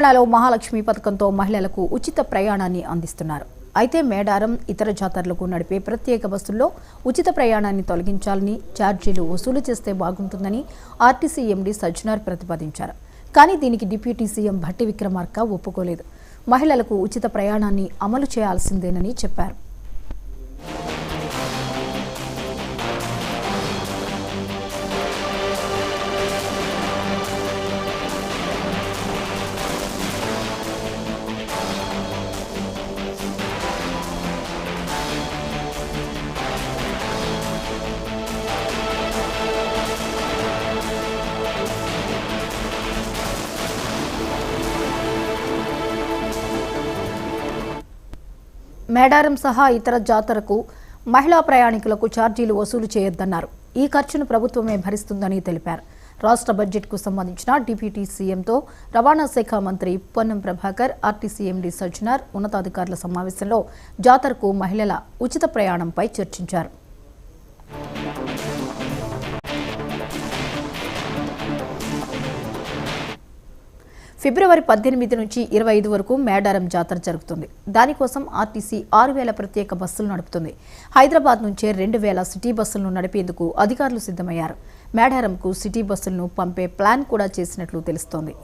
తెలంగాణలో మహాలక్ష్మి పథకంతో మహిళలకు ఉచిత ప్రయాణాన్ని అందిస్తున్నారు. అయితే మేడారం ఇతర జాతరలకు నడిపే ప్రత్యేక బస్సుల్లో ఉచిత ప్రయాణాన్ని తొలగించాలని, ఛార్జీలు వసూలు చేస్తే బాగుంటుందని ఆర్టీసీ ఎండీ సజ్జనార్ ప్రతిపాదించారు. కానీ దీనికి డిప్యూటీ సీఎం భట్టి విక్రమార్క ఒప్పుకోలేదు. మహిళలకు ఉచిత ప్రయాణాన్ని అమలు చేయాల్సిందేనని చెప్పారు. మేడారం సహా ఇతర జాతరకు మహిళా ప్రయాణికులకు ఛార్జీలు వసూలు చేయొద్దన్నారు. ఈ ఖర్చును ప్రభుత్వమే భరిస్తుందని తెలిపారు. రాష్ట్ర బడ్జెట్కు సంబంధించిన డిప్యూటీ సీఎంతో రవాణా శాఖ మంత్రి పొన్నం ప్రభాకర్, ఆర్టీసీ ఎండీ సజ్జనార్ ఉన్నతాధికారుల సమావేశంలో జాతరకు మహిళల ఉచిత ప్రయాణంపై చర్చించారు. ఫిబ్రవరి 18 నుంచి 25 వరకు మేడారం జాతర జరుగుతుంది. దానికోసం ఆర్టీసీ 6000 ప్రత్యేక బస్సులు నడుపుతుంది. హైదరాబాద్ నుంచే 2000 సిటీ బస్సులను నడిపేందుకు అధికారులు సిద్ధమయ్యారు. మేడారంకు సిటీ బస్సులను పంపే ప్లాన్ కూడా చేసినట్లు తెలుస్తోంది.